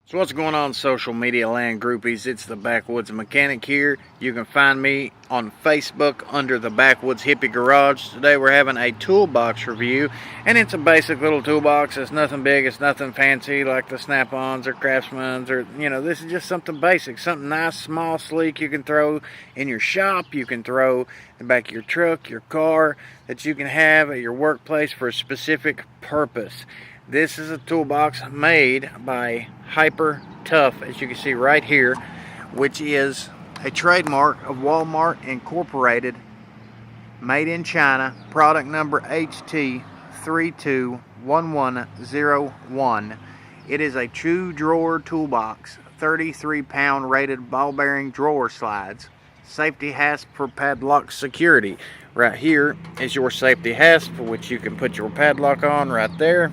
So what's going on, social media land groupies? It's the Backwoods Mechanic here. You can find me on Facebook under the Backwoods Hippie Garage. Today we're having a toolbox review, and it's a basic little toolbox. It's nothing big, it's nothing fancy like the Snap-ons or Craftsman's, or this is just something basic, something nice, small, sleek. You can throw in your shop, you can throw in the back of your truck, your car, that you can have at your workplace for a specific purpose. This is a toolbox made by Hyper Tough, as you can see right here, which is a trademark of Walmart Incorporated, made in China, product number HT321101. It is a true drawer toolbox, 33-pound rated ball bearing drawer slides. Safety hasp for Padlock Security. Right here is your safety hasp, which you can put your padlock on right there.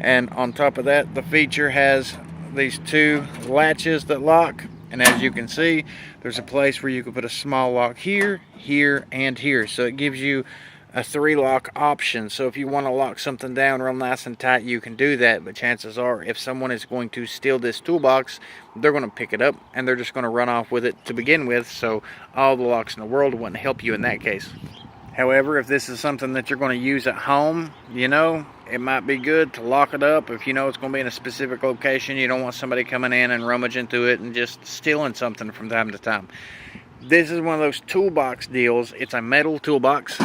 And on top of that, the feature has these two latches that lock, and as you can see, there's a place where you can put a small lock here, here, and here. So it gives you a 3-lock option. So if you want to lock something down real nice and tight, you can do that. But chances are, if someone is going to steal this toolbox, they're going to pick it up and they're just going to run off with it to begin with. So all the locks in the world wouldn't help you in that case. However, if this is something that you're going to use at home, it might be good to lock it up. If you know it's going to be in a specific location, you don't want somebody coming in and rummaging through it and just stealing something from time to time. This is one of those toolbox deals. It's a metal toolbox,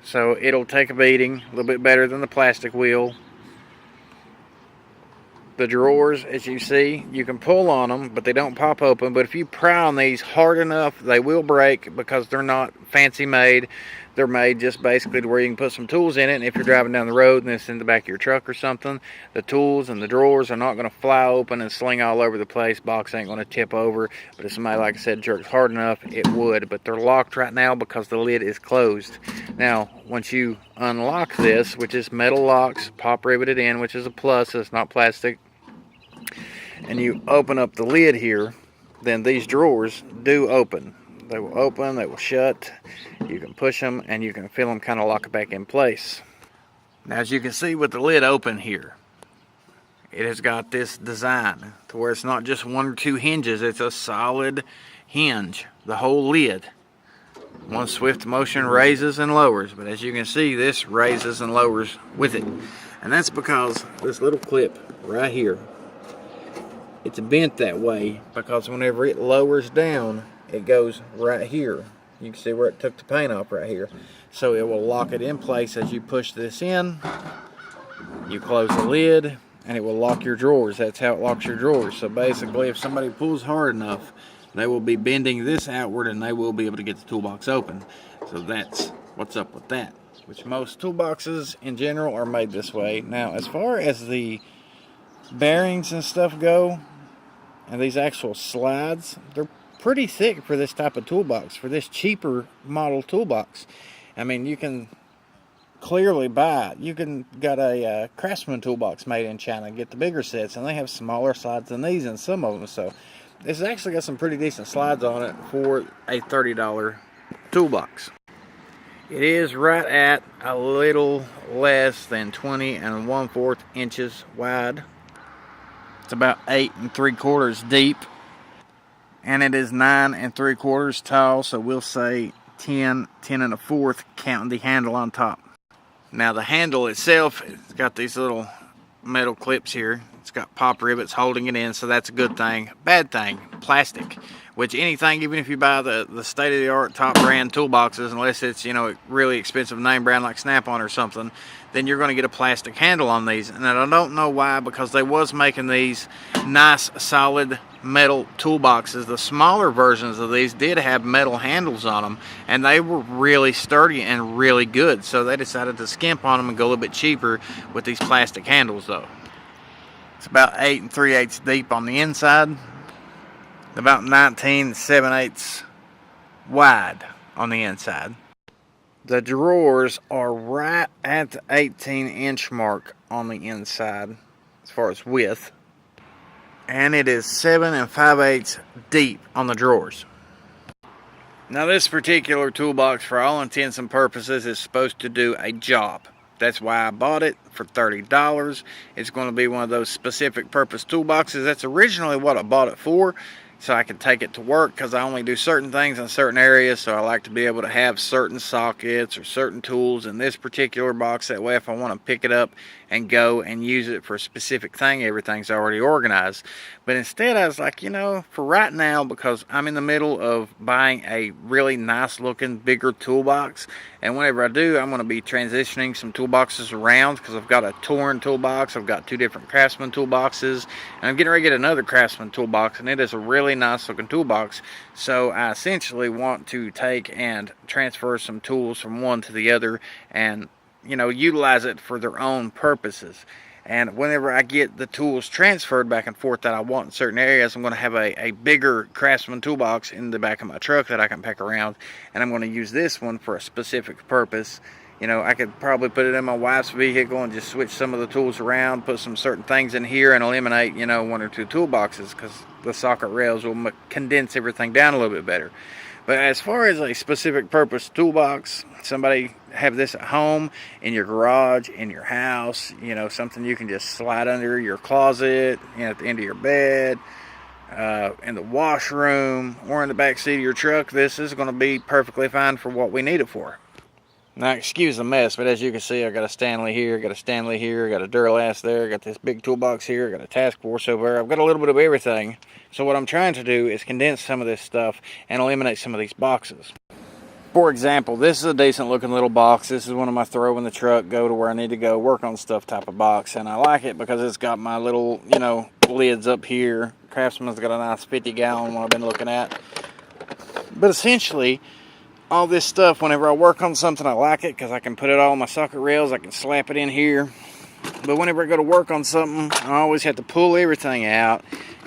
so it'll take a beating, a little bit better than the plastic will. The drawers, as you see, you can pull on them, but they don't pop open. But if you pry on these hard enough, they will break because they're not fancy made. They're made just basically to where you can put some tools in it. And if you're driving down the road and it's in the back of your truck or something, the tools and the drawers are not going to fly open and sling all over the place. Box ain't going to tip over. But if somebody, like I said, jerks hard enough, it would. But they're locked right now because the lid is closed. Now, once you unlock this, which is metal locks, pop riveted in, which is a plus, so it's not plastic, and you open up the lid here, then these drawers do open. They will open, they will shut. You can push them and you can feel them kind of lock it back in place. Now, as you can see with the lid open here, it has got this design to where it's not just one or two hinges, it's a solid hinge, the whole lid. One swift motion raises and lowers, but as you can see, this raises and lowers with it. And that's because this little clip right here, it's bent that way because whenever it lowers down, it goes right here. You can see where it took the paint off right here. So it will lock it in place as you push this in. You close the lid and it will lock your drawers. That's how it locks your drawers. So basically, if somebody pulls hard enough, they will be bending this outward and they will be able to get the toolbox open. So that's what's up with that. Which most toolboxes in general are made this way. Now, as far as the bearings and stuff go, and these actual slides, they're pretty thick for this type of toolbox, for this cheaper model toolbox. I mean, you can clearly buy it. You can got a Craftsman toolbox made in China, get the bigger sets, and they have smaller slides than these in some of them. So this has actually got some pretty decent slides on it for a $30 toolbox. It is right at a little less than 20 1/4 inches wide. It's about 8 3/4 deep, and it is 9 3/4 tall, so we'll say 10 1/4 counting the handle on top. Now, the handle itself, it's got these little metal clips here. It's got pop rivets holding it in, so that's a good thing. Bad thing, plastic. Which anything, even if you buy the state-of-the-art top brand toolboxes, unless it's really expensive name brand like Snap-on or something, then you're going to get a plastic handle on these. And I don't know why, because they was making these nice solid metal toolboxes. The smaller versions of these did have metal handles on them, and they were really sturdy and really good. So they decided to skimp on them and go a little bit cheaper with these plastic handles though. It's about 8 3/8 deep on the inside, about 19 7/8 wide on the inside. The drawers are right at the 18-inch mark on the inside as far as width, and it is 7 5/8 deep on the drawers. Now, this particular toolbox, for all intents and purposes, is supposed to do a job. That's why I bought it for $30. It's going to be one of those specific purpose toolboxes. That's originally what I bought it for, so I can take it to work, because I only do certain things in certain areas. So I like to be able to have certain sockets or certain tools in this particular box. That way if I want to pick it up and go and use it for a specific thing, everything's already organized. But instead I was like, you know, for right now, because I'm in the middle of buying a really nice looking bigger toolbox, and whenever I do, I'm going to be transitioning some toolboxes around, because I've got a torn toolbox, I've got 2 different Craftsman toolboxes, and I'm getting ready to get another Craftsman toolbox, and it is a really nice looking toolbox. So I essentially want to take and transfer some tools from one to the other, and, you know, utilize it for their own purposes. And whenever I get the tools transferred back and forth that I want in certain areas, I'm going to have a bigger Craftsman toolbox in the back of my truck that I can pack around, and I'm going to use this one for a specific purpose. You know, I could probably put it in my wife's vehicle and just switch some of the tools around, put some certain things in here, and eliminate, you know, 1 or 2 toolboxes, because the socket rails will condense everything down a little bit better. But as far as a specific purpose toolbox, somebody have this at home, in your garage, in your house, you know, something you can just slide under your closet, you know, at the end of your bed, in the washroom, or in the back seat of your truck, this is going to be perfectly fine for what we need it for. Now, excuse the mess, but as you can see, I got a Stanley here, got a Stanley here, got a Duralast there, got this big toolbox here, got a Task Force over there. I've got a little bit of everything. So what I'm trying to do is condense some of this stuff and eliminate some of these boxes. For example, this is a decent looking little box. This is one of my throw in the truck, go to where I need to go, work on stuff type of box. And I like it because it's got my little, you know, lids up here. Craftsman's got a nice 50-gallon one I've been looking at. But essentially, all this stuff, whenever I work on something, I like it because I can put it all on my socket rails. I can slap it in here. But whenever I go to work on something, I always have to pull everything out,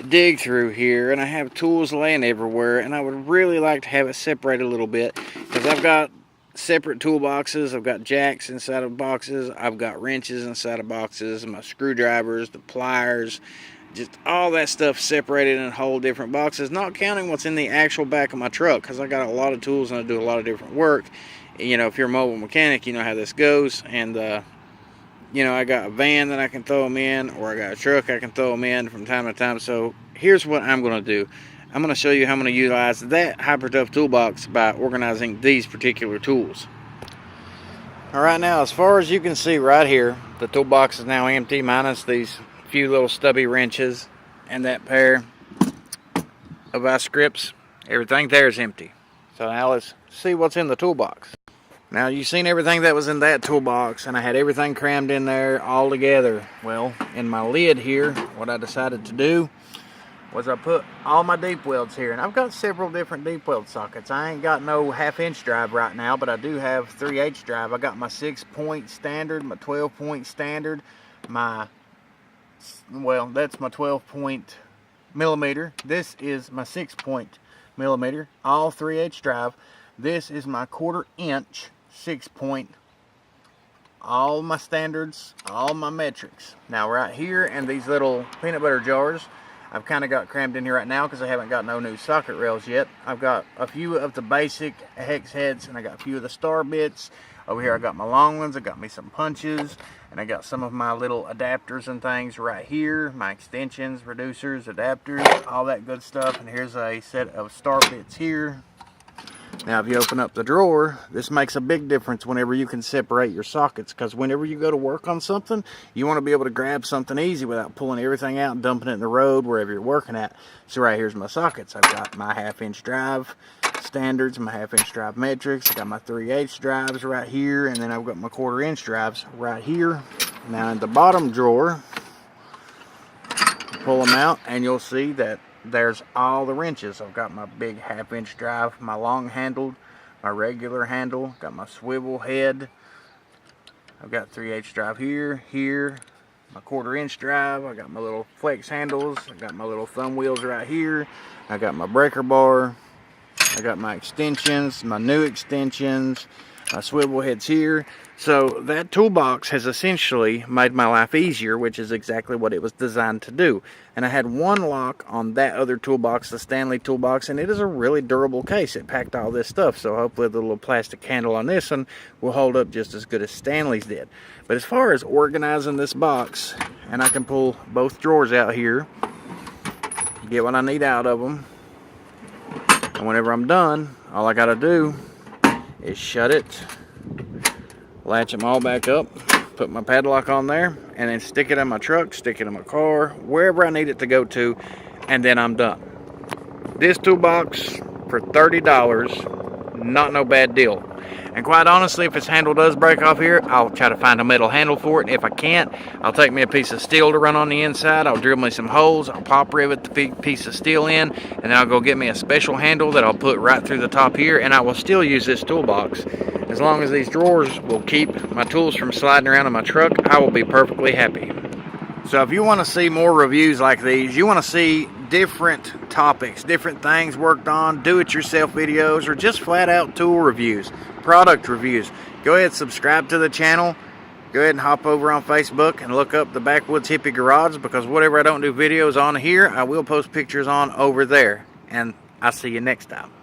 dig through here, and I have tools laying everywhere. And I would really like to have it separated a little bit, because I've got separate toolboxes. I've got jacks inside of boxes. I've got wrenches inside of boxes, my screwdrivers, the pliers, just all that stuff separated in whole different boxes, not counting what's in the actual back of my truck, because I got a lot of tools and I do a lot of different work. You know, if you're a mobile mechanic, you know how this goes. And you know, I got a van that I can throw them in, or I got a truck I can throw them in from time to time. So here's what I'm going to do. I'm going to show you how I'm going to utilize that Hyper Tough toolbox by organizing these particular tools. Alright, now as far as you can see right here, the toolbox is now empty, minus these few little stubby wrenches and that pair of vice grips. Everything there is empty. So now let's see what's in the toolbox. Now you've seen everything that was in that toolbox, and I had everything crammed in there all together. Well, in my lid here, what I decided to do was I put all my deep welds here, and I've got several different deep weld sockets. I ain't got no 1/2-inch drive right now, but I do have 3/8 drive. I got my 6-point standard, my 12-point standard, my, well, that's my 12-point millimeter. This is my 6-point millimeter, all 3/8 drive. This is my 1/4-inch 6-point, all my standards, all my metrics. Now right here in these little peanut butter jars, I've kind of got crammed in here right now because I haven't got no new socket rails yet. I've got a few of the basic hex heads, and I got a few of the star bits. Over here I got my long ones, I got me some punches, and I got some of my little adapters and things right here, my extensions, reducers, adapters, all that good stuff. And here's a set of star bits here. Now if you open up the drawer, this makes a big difference whenever you can separate your sockets, because whenever you go to work on something, you want to be able to grab something easy without pulling everything out and dumping it in the road wherever you're working at. So right here's my sockets. I've got my 1/2-inch drive standards, my 1/2-inch drive metrics, I got my 3/8 drives right here, and then I've got my 1/4-inch drives right here. Now in the bottom drawer, pull them out and you'll see that there's all the wrenches. I've got my big 1/2-inch drive, my long handled, my regular handle, got my swivel head. I've got 3/8 drive here, my 1/4-inch drive. I got my little flex handles. I got my little thumb wheels right here. I got my breaker bar. I got my extensions, my new extensions. swivel heads here. So that toolbox has essentially made my life easier, which is exactly what it was designed to do. And I had one lock on that other toolbox, the Stanley toolbox, and it is a really durable case. It packed all this stuff, so hopefully the little plastic handle on this one will hold up just as good as Stanley's did. But as far as organizing this box, and I can pull both drawers out here, get what I need out of them, and whenever I'm done, all I gotta do is shut it, latch them all back up, put my padlock on there, and then stick it in my truck, stick it in my car, wherever I need it to go to, and then I'm done. This toolbox for $30, not no bad deal. And quite honestly, if its handle does break off here, I'll try to find a metal handle for it. If I can't, I'll take me a piece of steel to run on the inside. I'll drill me some holes. I'll pop rivet the piece of steel in, and then I'll go get me a special handle that I'll put right through the top here, and I will still use this toolbox. As long as these drawers will keep my tools from sliding around in my truck, I will be perfectly happy. So if you want to see more reviews like these, you want to see different topics, different things worked on, do-it-yourself videos, or just flat-out tool reviews, product reviews, go ahead and subscribe to the channel. Go ahead and hop over on Facebook and look up the Backwoods Hippie Garage, because whatever I don't do videos on here, I will post pictures on over there. And I'll see you next time.